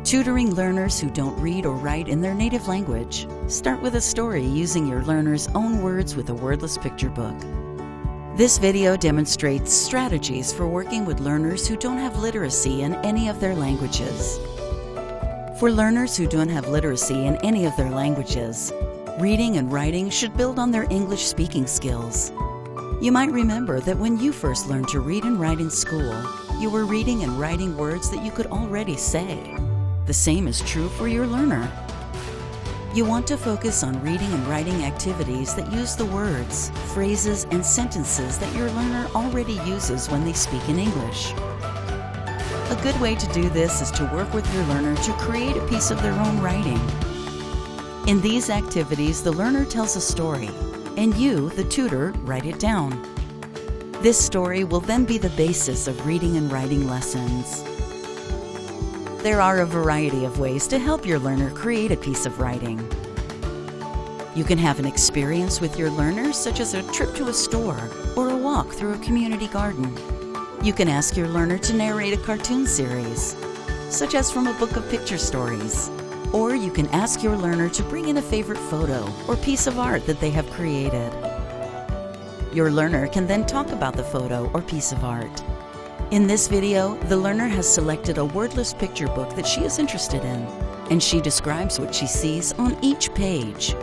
Tutoring learners who don't read or write in their native language. Start with a story using your learner's own words with a wordless picture book. This video demonstrates strategies for working with learners who don't have literacy in any of their languages. For learners who don't have literacy in any of their languages, reading and writing should build on their English speaking skills. You might remember that when you first learned to read and write in school, you were reading and writing words that you could already say. The same is true for your learner. You want to focus on reading and writing activities that use the words, phrases, and sentences that your learner already uses when they speak in English. A good way to do this is to work with your learner to create a piece of their own writing. In these activities, the learner tells a story, and you, the tutor, write it down. This story will then be the basis of reading and writing lessons. There are a variety of ways to help your learner create a piece of writing. You can have an experience with your learner, such as a trip to a store or a walk through a community garden. You can ask your learner to narrate a cartoon series, such as from a book of picture stories. Or you can ask your learner to bring in a favorite photo or piece of art that they have created. Your learner can then talk about the photo or piece of art. In this video, the learner has selected a wordless picture book that she is interested in, and she describes what she sees on each page.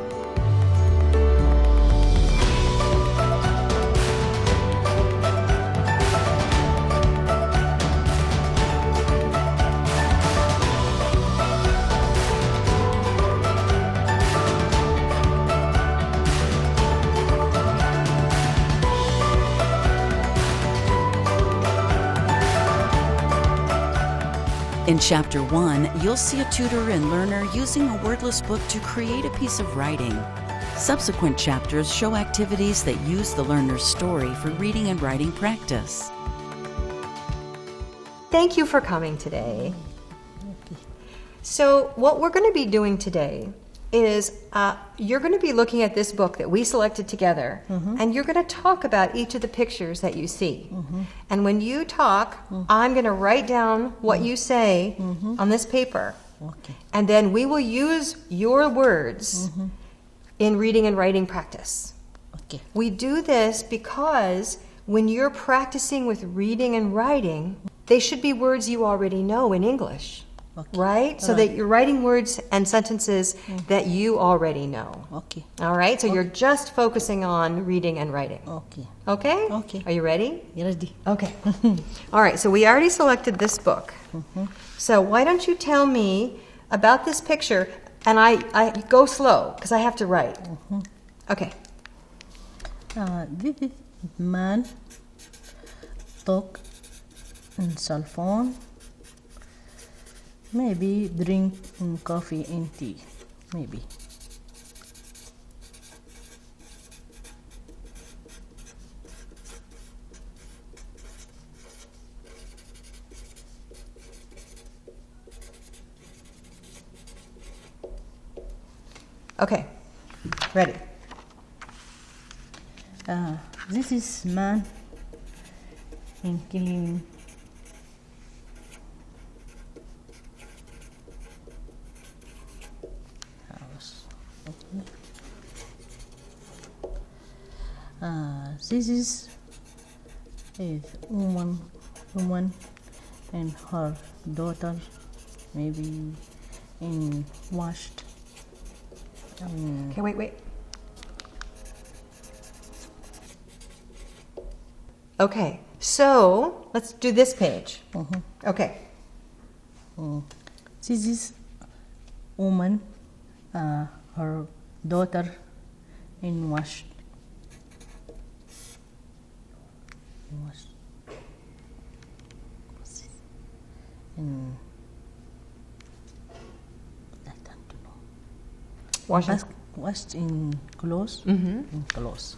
In Chapter 1, you'll see a tutor and learner using a wordless book to create a piece of writing. Subsequent chapters show activities that use the learner's story for reading and writing practice. Thank you for coming today. So what we're going to be doing today is you're going to be looking at this book that we selected together, and you're going to talk about each of the pictures that you see. And when you talk, I'm going to write down what you say on this paper. Okay. And then we will use your words in reading and writing practice. Okay. We do this because when you're practicing with reading and writing, they should be words you already know in English. Okay. Right? So that you're writing words and sentences that you already know. Okay. All right? So you're just focusing on reading and writing. Okay. Okay? Okay. Are you ready? You ready? Okay. All right. So we already selected this book. So why don't you tell me about this picture? And I go slow because I have to write. Okay. This is man talk in cell phone. Maybe drink coffee and tea. Maybe. Okay. Ready. This is man in clean house. Okay. This is woman and her daughter, maybe in washed. Okay, wait. Okay, so let's do this page. Okay. This is woman, her daughter in wash. In I don't know. Washed in clothes. In clothes.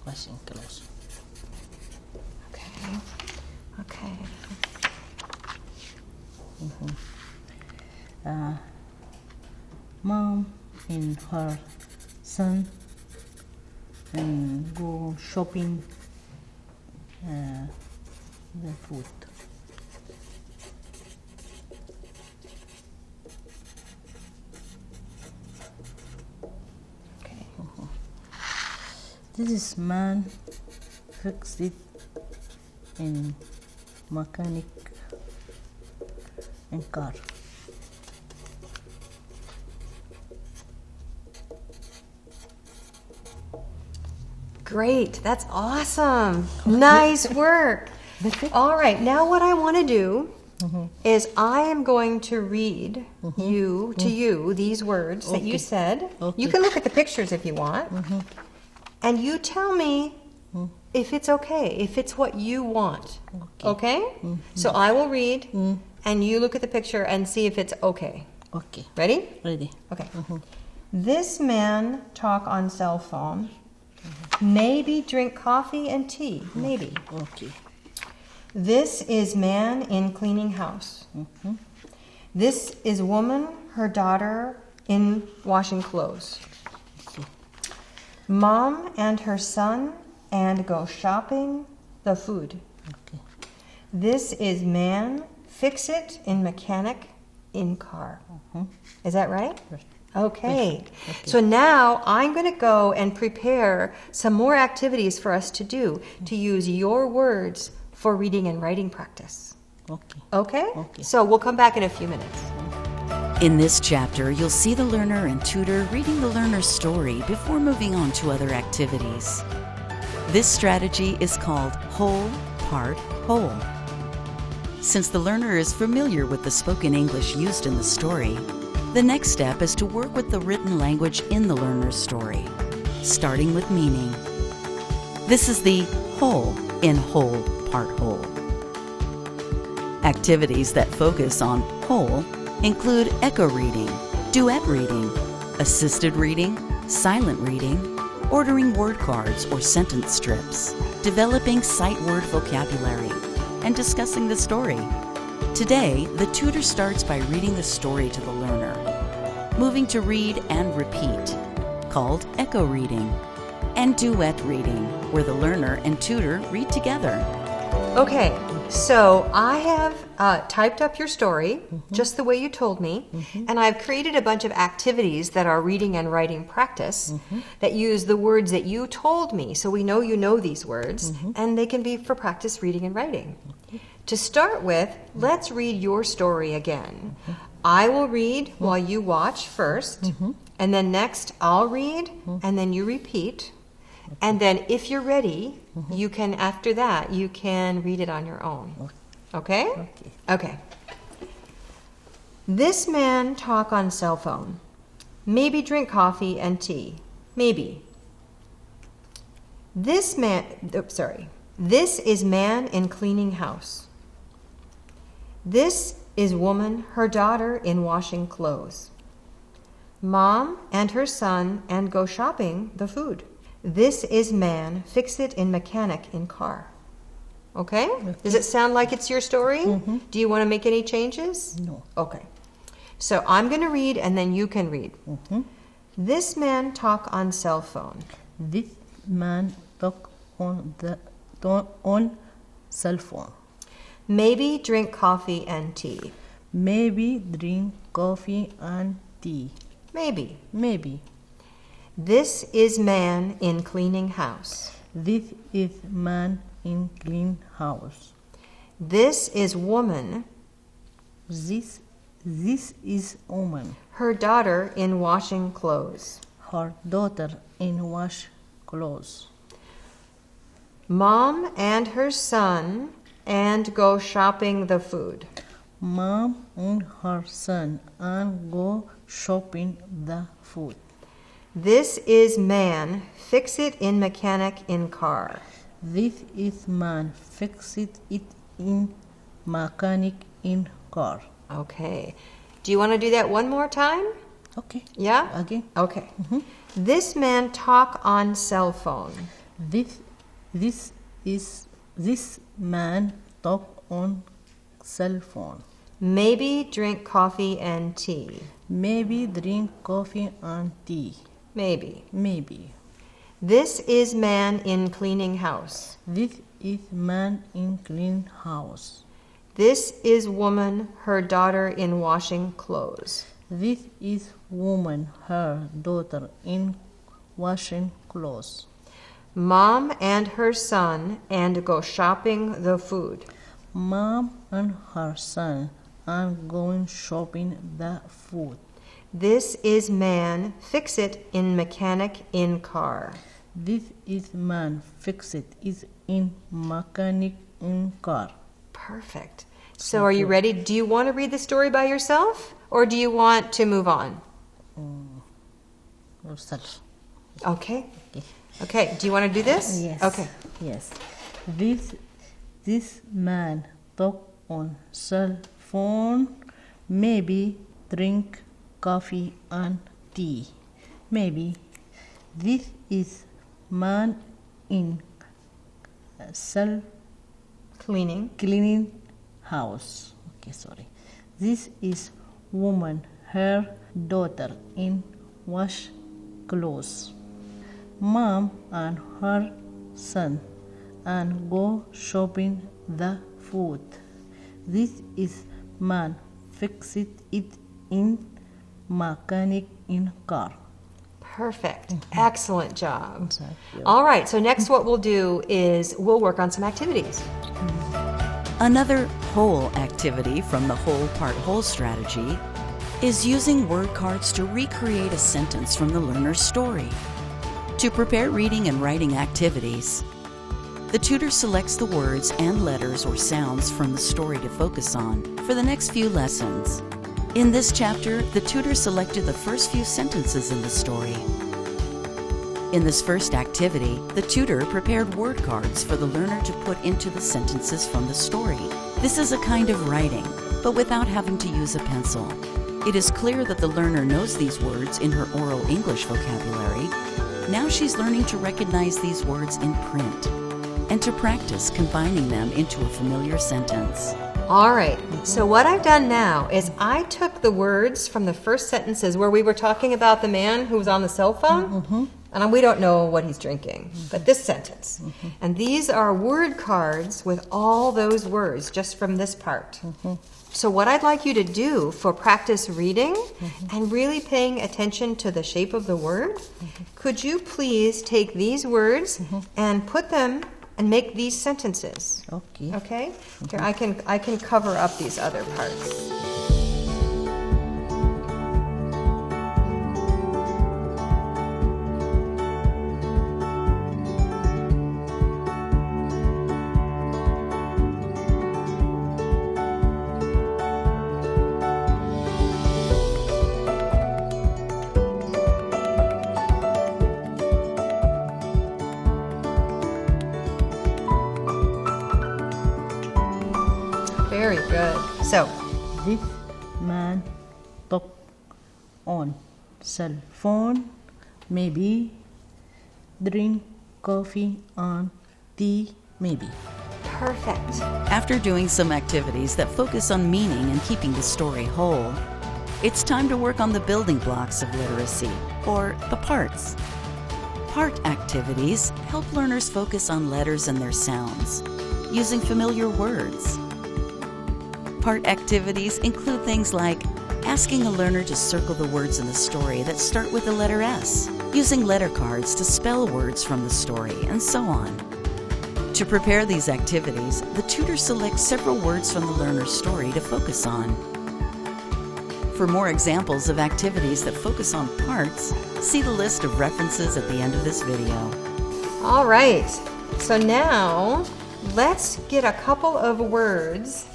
Wash in clothes. Okay. Mom and her son and go shopping the food. Okay. This is man fixed it in mechanic and car. Great. That's awesome. Nice work. All right. Now what I want to do is I am going to read you these words that you said. Okay. You can look at the pictures if you want. And you tell me if it's okay, if it's what you want. Okay? So I will read and you look at the picture and see if it's okay. Okay. Ready? Ready. Okay. This man talk on cell phone. Maybe drink coffee and tea. Maybe. Okay. This is man in cleaning house. This is woman, her daughter in washing clothes. Okay. Mom and her son and go shopping the food. Okay. This is man, fix it in mechanic in car. Is that right? Right. Okay. So now I'm going to go and prepare some more activities for us to do to use your words for reading and writing practice. Okay. Okay? Okay. So we'll come back in a few minutes. In this chapter, you'll see the learner and tutor reading the learner's story before moving on to other activities. This strategy is called whole, part, whole. Since the learner is familiar with the spoken English used in the story, the next step is to work with the written language in the learner's story, starting with meaning. This is the whole in whole, part, whole. Activities that focus on whole include echo reading, duet reading, assisted reading, silent reading, ordering word cards or sentence strips, developing sight word vocabulary, and discussing the story. Today, the tutor starts by reading the story to the learner, moving to read and repeat, called echo reading, and duet reading, where the learner and tutor read together. Okay, so I have typed up your story just the way you told me, and I've created a bunch of activities that are reading and writing practice that use the words that you told me, so we know you know these words, and they can be for practice reading and writing. To start with, let's read your story again. I will read while you watch first, and then next I'll read, and then you repeat. And then if you're ready, you can, after that, you can read it on your own. Okay? Okay. This man talk on cell phone. Maybe drink coffee and tea. Maybe. This is man in cleaning house. This is woman, her daughter in washing clothes. Mom and her son and go shopping the food. This is man, fix it in mechanic in car. Okay? Does it sound like it's your story? Do you want to make any changes? No. Okay. So I'm going to read and then you can read. This man talk on cell phone. This man talk on cell phone. Maybe drink coffee and tea. Maybe drink coffee and tea. Maybe. Maybe. This is man in cleaning house. This is man in clean house. This is woman. This is woman. Her daughter in washing clothes. Her daughter in wash clothes. Mom and her son and go shopping the food. Mom and her son and go shopping the food. This is man, fix it in mechanic in car. This is man, fix it in mechanic in car. Okay. Do you want to do that one more time? Okay. Yeah? Again. Okay. This man talk on cell phone. This man talk on cell phone. Maybe drink coffee and tea. Maybe drink coffee and tea. Maybe. Maybe. This is man in cleaning house. This is man in clean house. This is woman, her daughter in washing clothes. This is woman, her daughter in washing clothes. Mom and her son and go shopping the food. Mom and her son are going shopping the food. This is man, fix it in mechanic in car. This is man, fix it, is in mechanic in car. Perfect. So are you ready? Do you want to read the story by yourself or do you want to move on? Yourself. Okay. Okay. Do you want to do this? Yes. Okay. Yes. This man talk on cell phone, maybe drink coffee and tea. Maybe this is man in cell cleaning house. Okay, sorry. This is woman, her daughter in wash clothes. Mom and her son and go shopping the food. This is man, fix it in mechanic in car. Perfect. Excellent job. Thank you. All right. So next what we'll do is we'll work on some activities. Another whole activity from the whole part whole strategy is using word cards to recreate a sentence from the learner's story. To prepare reading and writing activities, the tutor selects the words and letters or sounds from the story to focus on for the next few lessons. In this chapter, the tutor selected the first few sentences in the story. In this first activity, the tutor prepared word cards for the learner to put into the sentences from the story. This is a kind of writing, but without having to use a pencil. It is clear that the learner knows these words in her oral English vocabulary. Now she's learning to recognize these words in print and to practice combining them into a familiar sentence. All right. So what I've done now is I took the words from the first sentences where we were talking about the man who was on the cell phone. And we don't know what he's drinking, but this sentence. And these are word cards with all those words just from this part. So what I'd like you to do for practice reading and really paying attention to the shape of the word, could you please take these words and put them and make these sentences? Okay. Okay? Here, I can cover up these other parts. Very good. So, This man talk on cell phone, maybe drink coffee and tea, maybe. perfect. After doing some activities that focus on meaning and keeping the story whole, it's time to work on the building blocks of literacy, or the parts. Part activities help learners focus on letters and their sounds, using familiar words. Part activities include things like asking a learner to circle the words in the story that start with the letter S, using letter cards to spell words from the story, and so on. To prepare these activities, the tutor selects several words from the learner's story to focus on. For more examples of activities that focus on parts, see the list of references at the end of this video. All right, so now let's get a couple of words,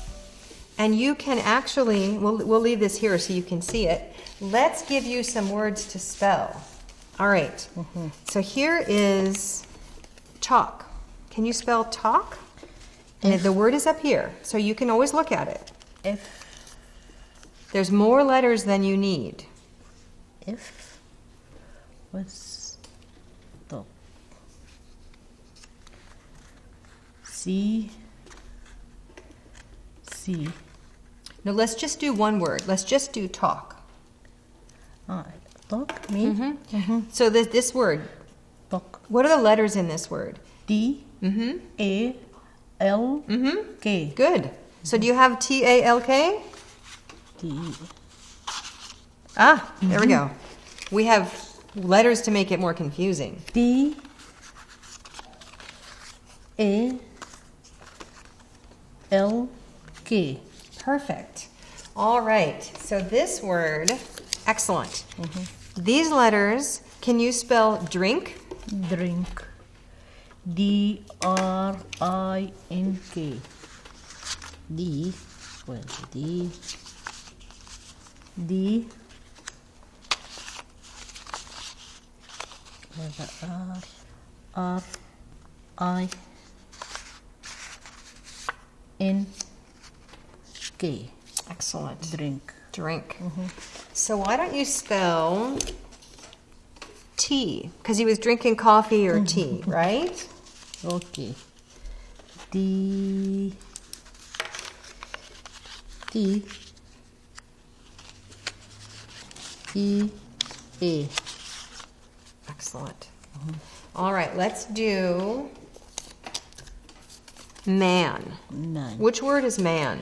and you can actually, we'll leave this here so you can see it. Let's give you some words to spell. All right, so here is talk. Can you spell talk? And the word is up here, so you can always look at it. F. There's more letters than you need. F was top. C. No, let's just do one word. Let's just do talk. Talk, me. So this word, Talk. what are the letters in this word? T, A, L, K. Good. So do you have T-A-L-K? T, Ah, there we go. We have letters to make it more confusing. T, A, L, K. Perfect. All right. So this word, excellent. These letters, can you spell drink? Drink. D-R-I-N-K. D, well, D, D, R, R, I, N, K. Excellent. Drink. Drink. So why don't you spell tea? Because he was drinking coffee or tea, right? Okay. D, T, T, A. Excellent. All right, let's do man. Man. Which word is man?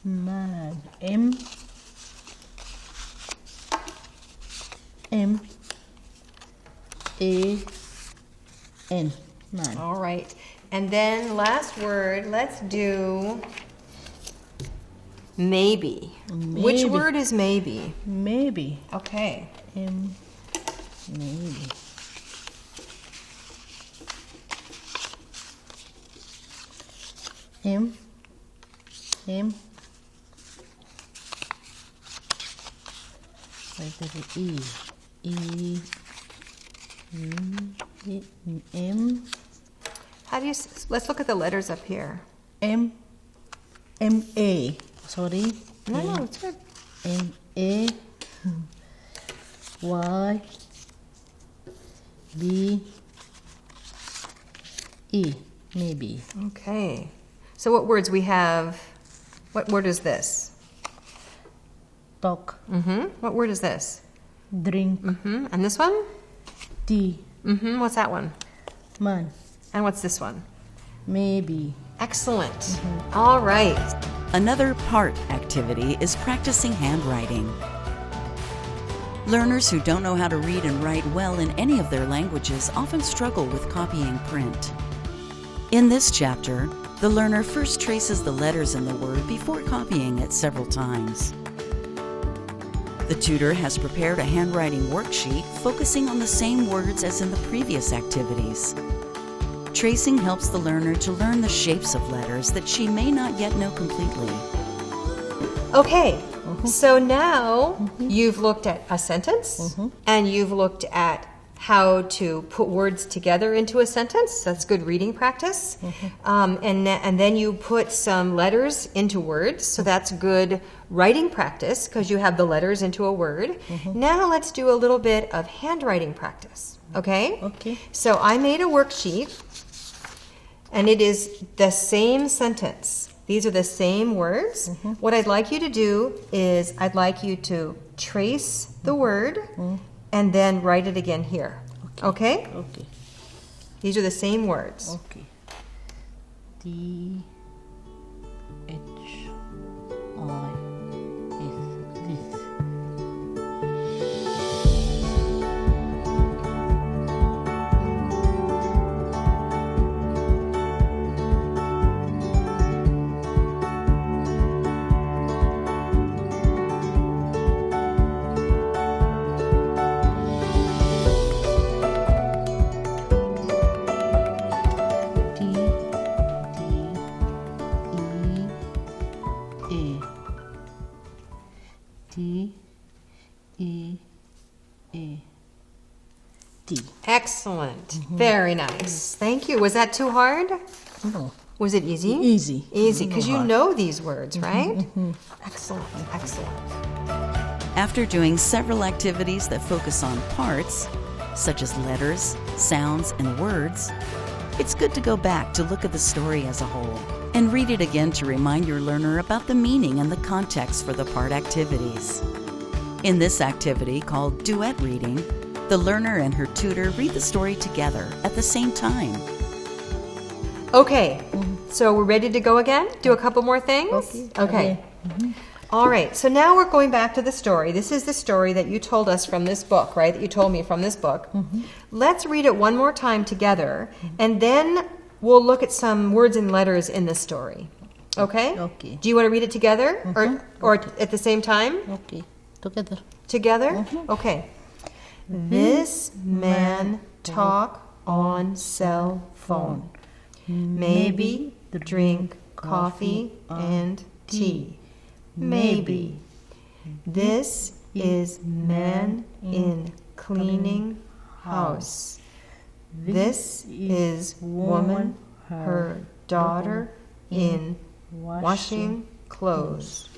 Man. M, M, A, N. Man. All right. And then last word, let's do maybe. Which Maybe. word is maybe? Maybe. Okay. M, maybe. M, M. Letter E, E, M, How do you, let's look at the letters up here. M, M, A. Sorry. No, it's good. M, A, Y, B, E. Maybe. Okay. So what words we have? What word is this? Talk. What word is this? Drink. And this one? Tea. What's that one? Man. And what's this one? Maybe. Excellent. All right. Another part activity is practicing handwriting. Learners who don't know how to read and write well in any of their languages often struggle with copying print. In this chapter, the learner first traces the letters in the word before copying it several times. The tutor has prepared a handwriting worksheet focusing on the same words as in the previous activities. Tracing helps the learner to learn the shapes of letters that she may not yet know completely. Okay. So now you've looked at a sentence and you've looked at how to put words together into a sentence. That's good reading practice. And then you put some letters into words. So that's good writing practice because you have the letters into a word. Now let's do a little bit of handwriting practice. Okay? Okay. So I made a worksheet and it is the same sentence. These are the same words. What I'd like you to do is I'd like you to trace the word and then write it again here. Okay? Okay. These are the same words. Okay. T, H, I, S. This. T, E, A, T. Excellent. Very nice. Thank you. Was that too hard? No. Was it easy? Easy. Easy, because you know these words, right? Excellent. Excellent. After doing several activities that focus on parts, such as letters, sounds, and words, it's good to go back to look at the story as a whole and read it again to remind your learner about the meaning and the context for the part activities. In this activity, called Duet Reading, the learner and her tutor read the story together at the same time. Okay, so we're ready to go again? Do a couple more things? Okay. All right, so now we're going back to the story. This is the story that you told us from this book, right? That you told me from this book. Let's read it one more time together, and then we'll look at some words and letters in the story. Okay? Okay. Do you want to read it together or at the same time? Okay. Together. Together? Okay. This man talk on cell phone. Maybe drink coffee and tea. Maybe. This is man in cleaning house. This is woman, her daughter in washing clothes.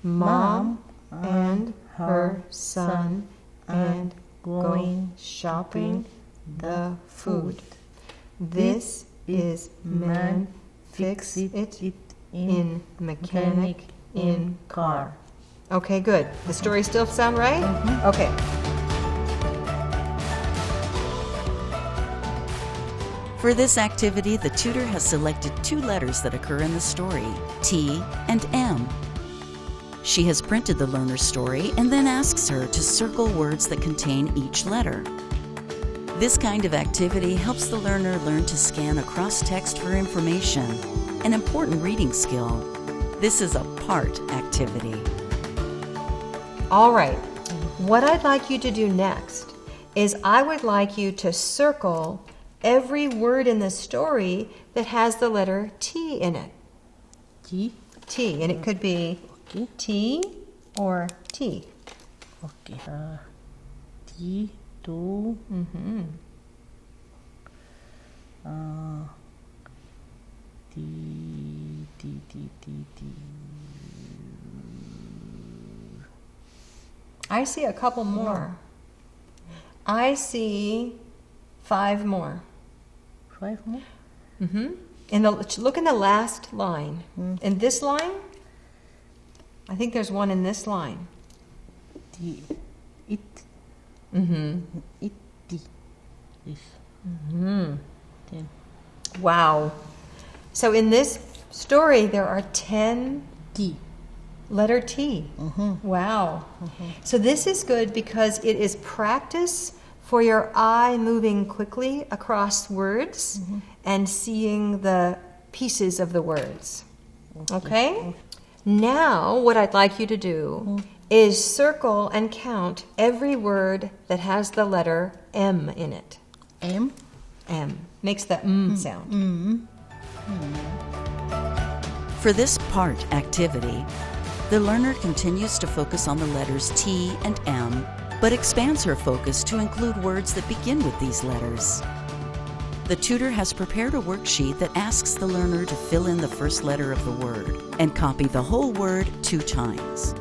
Mom and her son and going shopping the food. This is man fix it in mechanic in car. Okay, good. The story still sound right? Okay. For this activity, the tutor has selected 2 letters that occur in the story, T and M. She has printed the learner's story and then asks her to circle words that contain each letter. This kind of activity helps the learner learn to scan across text for information, an important reading skill. This is a part activity. All right. What I'd like you to do next is I would like you to circle every word in the story that has the letter T in it. T. T, and it could be Okay. T or T. Okay. T. To. T. I see a couple more. I see 5 more. 5 more. Look in the last line. In this line, I think there's one in this line. T. It. It. T. This. 10. Wow. So in this story, there are 10 T. letter T. Wow. So this is good because it is practice for your eye moving quickly across words and seeing the pieces of the words. Okay? Now, what I'd like you to do is circle and count every word that has the letter M in it. M. M. Makes the sound. For this part activity, the learner continues to focus on the letters T and M, but expands her focus to include words that begin with these letters. The tutor has prepared a worksheet that asks the learner to fill in the first letter of the word and copy the whole word 2 times.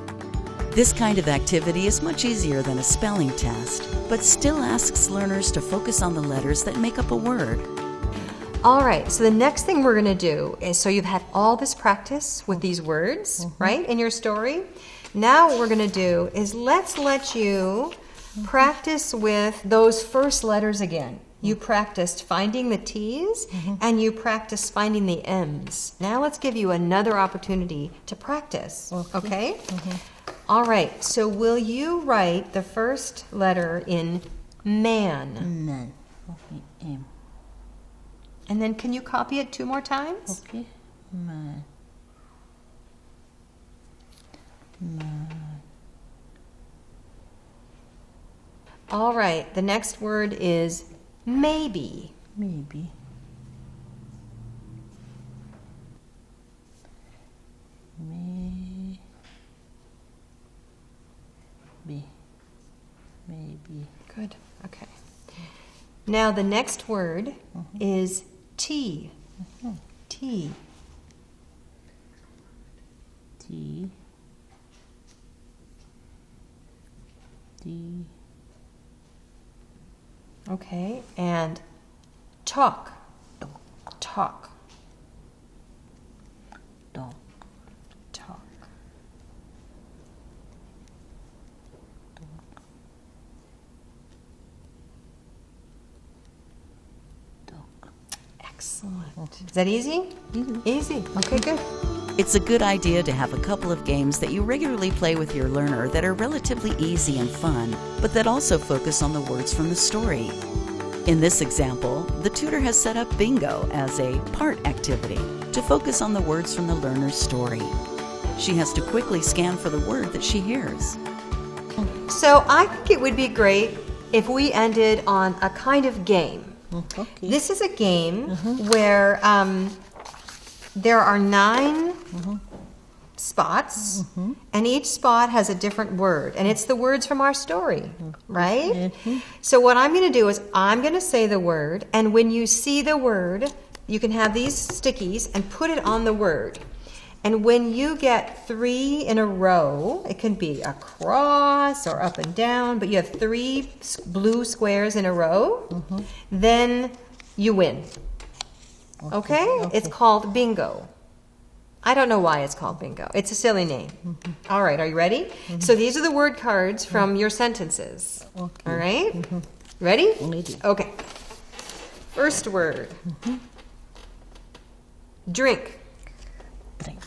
This kind of activity is much easier than a spelling test, but still asks learners to focus on the letters that make up a word. All right, so the next thing we're going to do is, so you've had all this practice with these words, right, in your story. Now what we're going to do is let's let you practice with those first letters again. You practiced finding the T's and you practiced finding the M's. Now let's give you another opportunity to practice, okay? All right, so will you write the first letter in man? Man. Okay. M. And then can you copy it 2 more times? Okay. Man. Man. All right, the next word is maybe. Maybe. Maybe. Good, okay. Now the next word is T. T. T. T. Okay, and talk. Talk. Dog. Talk. Excellent. Is that easy? Easy. Okay, good. It's a good idea to have a couple of games that you regularly play with your learner that are relatively easy and fun, but that also focus on the words from the story. In this example, the tutor has set up bingo as a part activity to focus on the words from the learner's story. She has to quickly scan for the word that she hears. So I think it would be great if we ended on a kind of game. Okay. This is a game where there are 9 spots, and each spot has a different word, and it's the words from our story, right? So what I'm going to do is I'm going to say the word, and when you see the word, you can have these stickies and put it on the word. And when you get 3 in a row, it can be across or up and down, but you have 3 blue squares in a row, then you win. Okay? It's called bingo. I don't know why it's called bingo. It's a silly name. All right, are you ready? So these are the word cards from your sentences. Okay. All right? Ready? Ready. Okay. First word. Drink. Drink.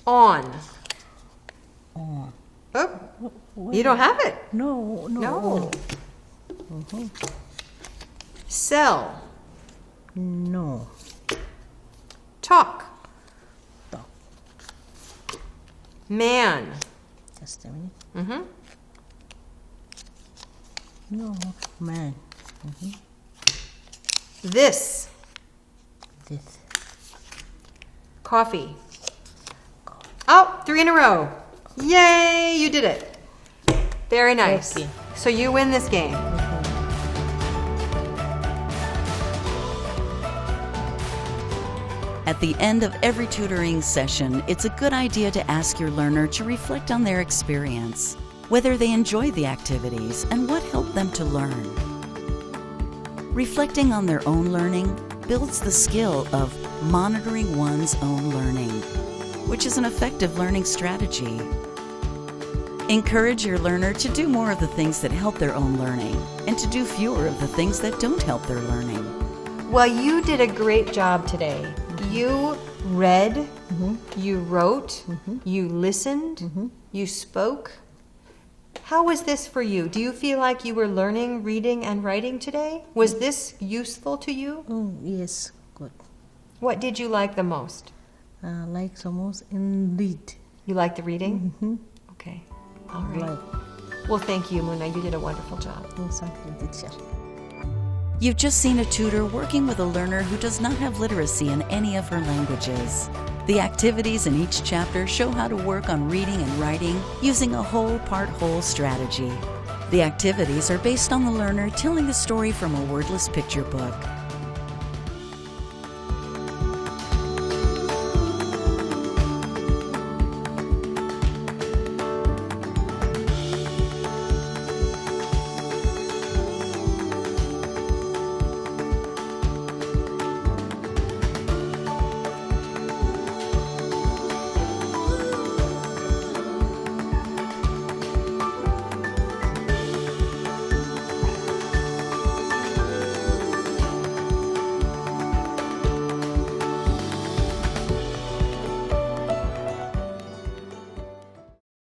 On. On. Oh, you don't have it. No. No. Sell. No. Talk. Talk. Man. Just a minute. No. Man. This. This. Coffee. Oh, 3 in a row. Yay, you did it. Very nice. Okay. So you win this game. At the end of every tutoring session, it's a good idea to ask your learner to reflect on their experience, whether they enjoyed the activities and what helped them to learn. Reflecting on their own learning builds the skill of monitoring one's own learning, which is an effective learning strategy. Encourage your learner to do more of the things that help their own learning and to do fewer of the things that don't help their learning. Well, you did a great job today. You read, you wrote, you listened, you spoke. How was this for you? Do you feel like you were learning, reading, and writing today? Was this useful to you? Yes, good. What did you like the most? Like the most in read. You like the reading? Okay. All right. Like Well, thank you, Muna. You did a wonderful job. something teacher. You've just seen a tutor working with a learner who does not have literacy in any of her languages. The activities in each chapter show how to work on reading and writing using a whole part whole strategy. The activities are based on the learner telling the story from a wordless picture book.